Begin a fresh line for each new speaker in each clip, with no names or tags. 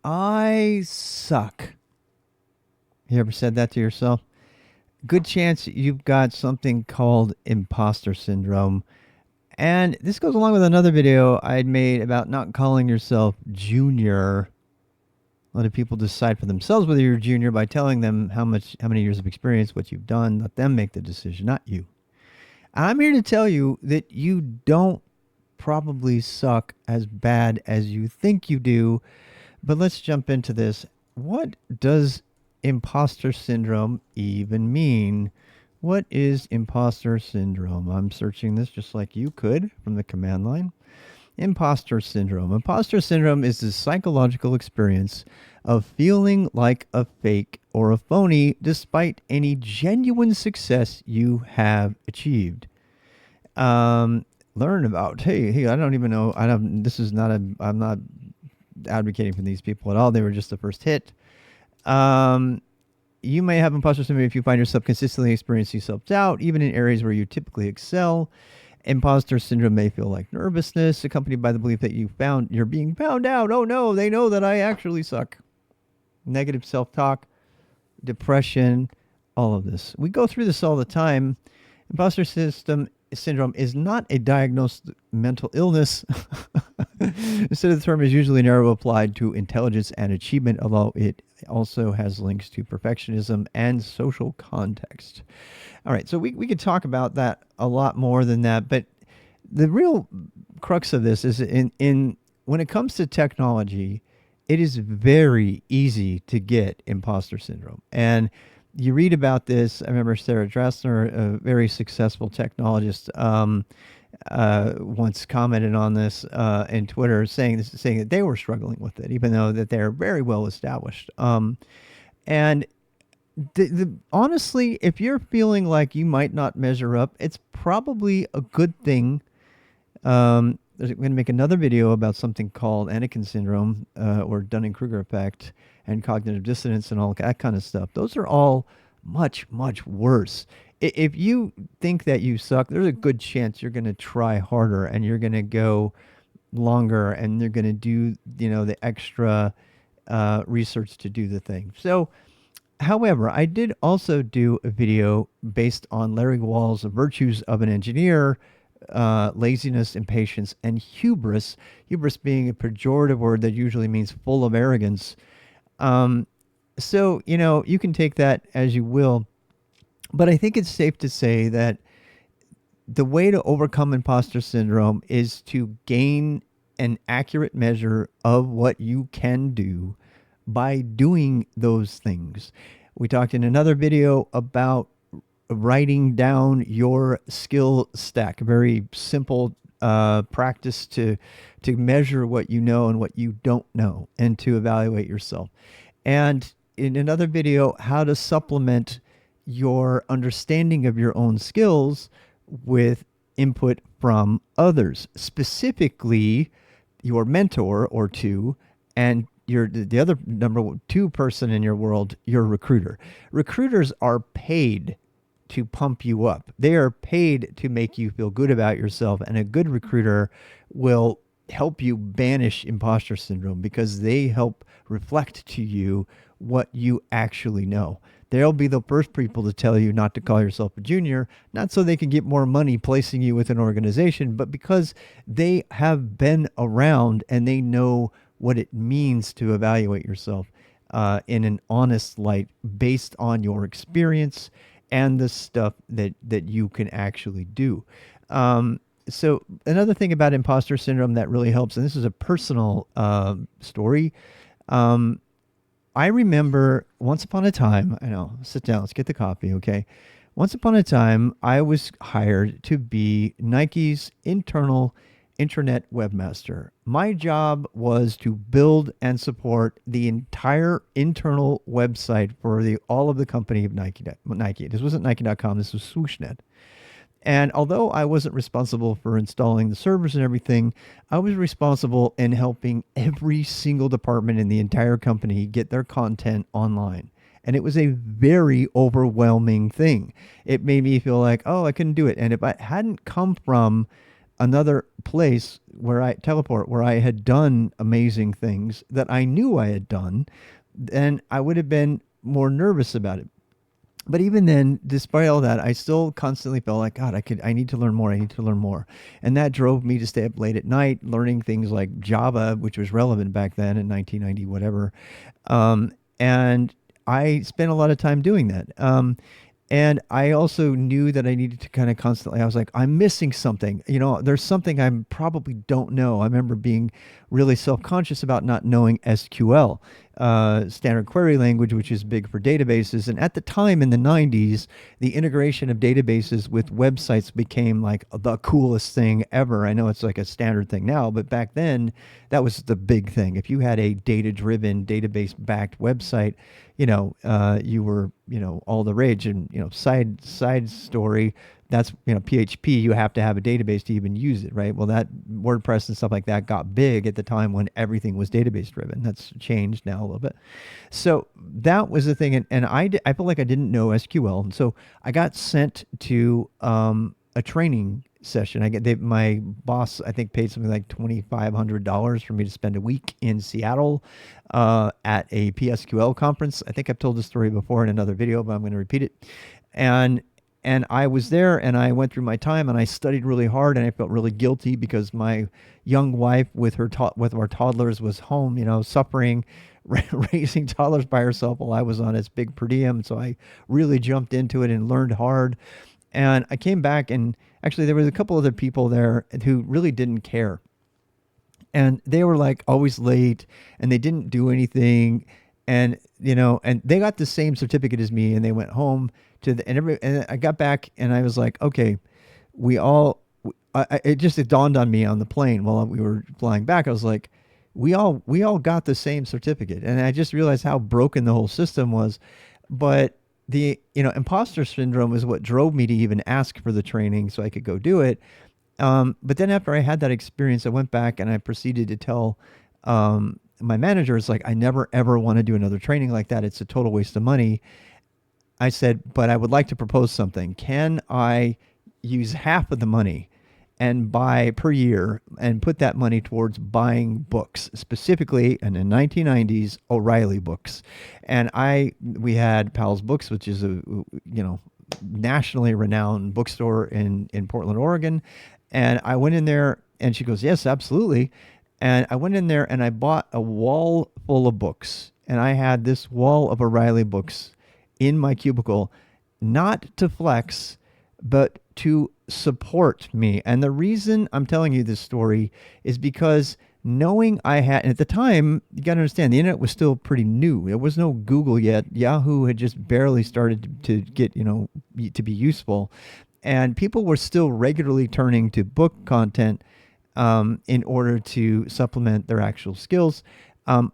I suck. You ever said that to yourself? Good chance you've got something called imposter syndrome. And this goes along with another video I'd made about not calling yourself junior. Letting people decide for themselves whether you're junior by telling them how many years of experience, what you've done. Let them make the decision, not you. I'm here to tell you that you don't probably suck as bad as you think you do. But let's jump into this. What does imposter syndrome even mean? What is imposter syndrome? I'm searching this just like you could from the command line. Imposter syndrome. Imposter syndrome is the psychological experience of feeling like a fake or a phony despite any genuine success you have achieved. Learn about, hey, I don't even know. This is not I'm not advocating for these people at all. They were just the first hit. Um, you may have imposter syndrome if you find yourself consistently experiencing self doubt, even in areas where you typically excel. Imposter syndrome may feel like nervousness, accompanied by the belief that you're being found out. Oh no, they know that I actually suck. Negative self talk, depression, all of this. We go through this all the time. Imposter syndrome is not a diagnosed mental illness. Instead, the term is usually narrowly applied to intelligence and achievement, although it also has links to perfectionism and social context. All right, so we could talk about that a lot more than that, but the real crux of this is in when it comes to technology, it is very easy to get imposter syndrome. And you read about this. I remember Sarah Dressner, a very successful technologist, once commented on this in Twitter, saying that they were struggling with it, even though that they're very well established. And honestly, if you're feeling like you might not measure up, it's probably a good thing. I'm going to make another video about something called Anakin syndrome or Dunning-Kruger effect and cognitive dissonance and all that kind of stuff. Those are all much, much worse. If you think that you suck, there's a good chance you're going to try harder and you're going to go longer and you're going to do, the extra research to do the thing. So, however, I did also do a video based on Larry Wall's Virtues of an Engineer, laziness, impatience, and hubris. Hubris being a pejorative word that usually means full of arrogance. So, you can take that as you will. But I think it's safe to say that the way to overcome imposter syndrome is to gain an accurate measure of what you can do by doing those things. We talked in another video about writing down your skill stack, a very simple practice to measure what you know and what you don't know and to evaluate yourself. And in another video, how to supplement your understanding of your own skills with input from others, specifically your mentor or two, and the other number two person in your world, your recruiter. Recruiters are paid to pump you up. They are paid to make you feel good about yourself, and a good recruiter will help you banish imposter syndrome because they help reflect to you what you actually know. They'll be the first people to tell you not to call yourself a junior, not so they can get more money placing you with an organization, but because they have been around and they know what it means to evaluate yourself in an honest light based on your experience and the stuff that you can actually do. So another thing about imposter syndrome that really helps, and this is a personal story. I remember once upon a time, I know, sit down, let's get the coffee, okay? Once upon a time, I was hired to be Nike's internal intranet webmaster. My job was to build and support the entire internal website for all of the company of Nike. This wasn't Nike.com, this was SwooshNet. And although I wasn't responsible for installing the servers and everything, I was responsible in helping every single department in the entire company get their content online. And it was a very overwhelming thing. It made me feel like, oh, I couldn't do it. And if I hadn't come from another place where I had done amazing things that I knew I had done, then I would have been more nervous about it. But even then, despite all that, I still constantly felt like, God, I need to learn more. I need to learn more. And that drove me to stay up late at night learning things like Java, which was relevant back then in 1990, whatever. And I spent a lot of time doing that. And I also knew that I needed to kind of constantly, I was like, I'm missing something. There's something I probably don't know. I remember being really self conscious about not knowing SQL, standard query language, which is big for databases. And at the time in the 90s, the integration of databases with websites became like the coolest thing ever. I know it's like a standard thing now, but back then, that was the big thing. If you had a data driven, database backed website, you were, all the rage. And, side story, that's, PHP, you have to have a database to even use it, right? Well, that WordPress and stuff like that got big at the time when everything was database driven. That's changed now a little bit. So that was the thing. And I felt like I didn't know SQL. And so I got sent to a training session. My boss, I think, paid something like $2,500 for me to spend a week in Seattle at a PSQL conference. I think I've told this story before in another video, but I'm going to repeat it. And I was there and I went through my time and I studied really hard and I felt really guilty because my young wife with with our toddlers was home, suffering, raising toddlers by herself while I was on this big per diem. So I really jumped into it and learned hard. And I came back and actually there was a couple other people there who really didn't care. And they were like always late and they didn't do anything. And, and they got the same certificate as me and they went home and I got back and I was like, okay, it dawned on me on the plane while we were flying back. I was like, we all got the same certificate. And I just realized how broken the whole system was. But the, imposter syndrome is what drove me to even ask for the training so I could go do it. But then after I had that experience, I went back and I proceeded to tell, my manager, is like, I never ever want to do another training like that. It's a total waste of money. I said, but I would like to propose something. Can I use half of the money and buy per year and put that money towards buying books, specifically in the 1990s O'Reilly books? And we had Powell's Books, which is a nationally renowned bookstore in Portland, Oregon. And I went in there and she goes, yes, absolutely. And I went in there and I bought a wall full of books. And I had this wall of O'Reilly books in my cubicle, not to flex, but to support me. And the reason I'm telling you this story is because knowing I had, and at the time, you got to understand, the internet was still pretty new. There was no Google yet. Yahoo had just barely started to get, to be useful. And people were still regularly turning to book content in order to supplement their actual skills.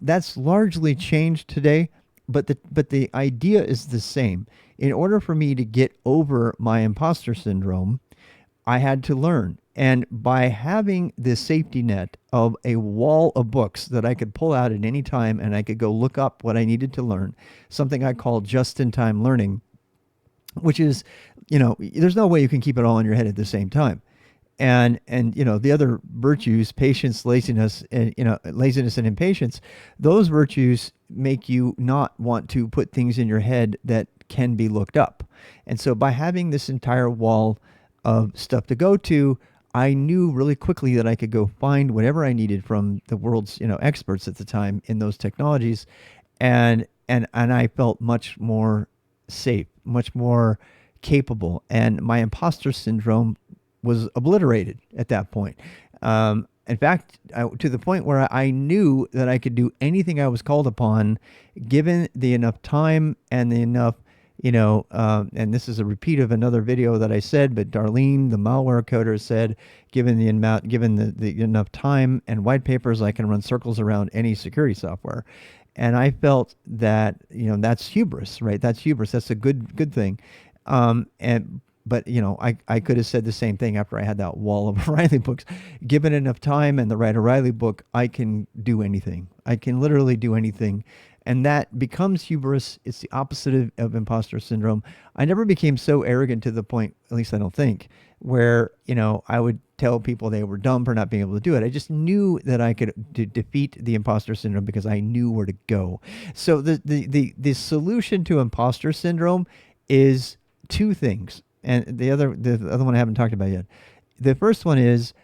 That's largely changed today. But the idea is the same. In order for me to get over my imposter syndrome, I had to learn. And by having this safety net of a wall of books that I could pull out at any time and I could go look up what I needed to learn, something I call just-in-time learning, which is, there's no way you can keep it all in your head at the same time. And the other virtues, patience, laziness, and laziness and impatience, those virtues make you not want to put things in your head that can be looked up. And so by having this entire wall of stuff to go to, I knew really quickly that I could go find whatever I needed from the world's experts at the time in those technologies, and I felt much more safe, much more capable, and my imposter syndrome was obliterated at that point. In fact, to the point where I knew that I could do anything I was called upon, given the enough time and the enough, and this is a repeat of another video that I said, but Darlene, the malware coder, said, given the enough time and white papers, I can run circles around any security software. And I felt that, that's hubris, right? That's hubris. That's a good thing. But I could have said the same thing after I had that wall of O'Reilly books. Given enough time and the right O'Reilly book, I can do anything. I can literally do anything. And that becomes hubris. It's the opposite of imposter syndrome. I never became so arrogant to the point, at least I don't think, where, I would tell people they were dumb for not being able to do it. I just knew that I could defeat the imposter syndrome because I knew where to go. So the solution to imposter syndrome is two things. And the other one I haven't talked about yet. The first one is,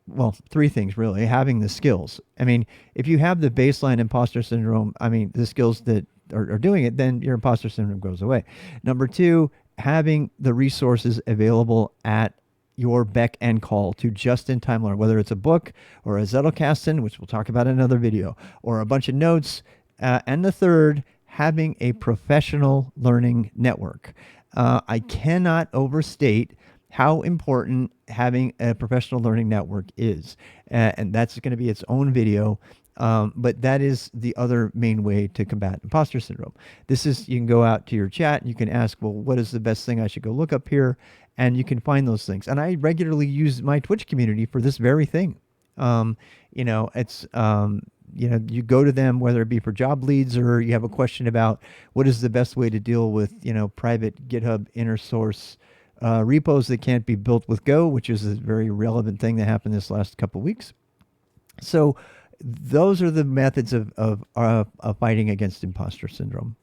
well, three things really. Having the skills. I mean, if you have the baseline imposter syndrome, I mean, the skills that are doing it, then your imposter syndrome goes away. Number two, having the resources available at your beck and call to just in time learn, whether it's a book or a Zettelkasten, which we'll talk about in another video, or a bunch of notes. And the third, having a professional learning network. I cannot overstate how important having a professional learning network is. And that's going to be its own video. But that is the other main way to combat imposter syndrome. You can go out to your chat and you can ask, well, what is the best thing I should go look up here? And you can find those things. And I regularly use my Twitch community for this very thing. You go to them, whether it be for job leads or you have a question about what is the best way to deal with, private GitHub inner source repos that can't be built with Go, which is a very relevant thing that happened this last couple of weeks. So those are the methods of fighting against imposter syndrome.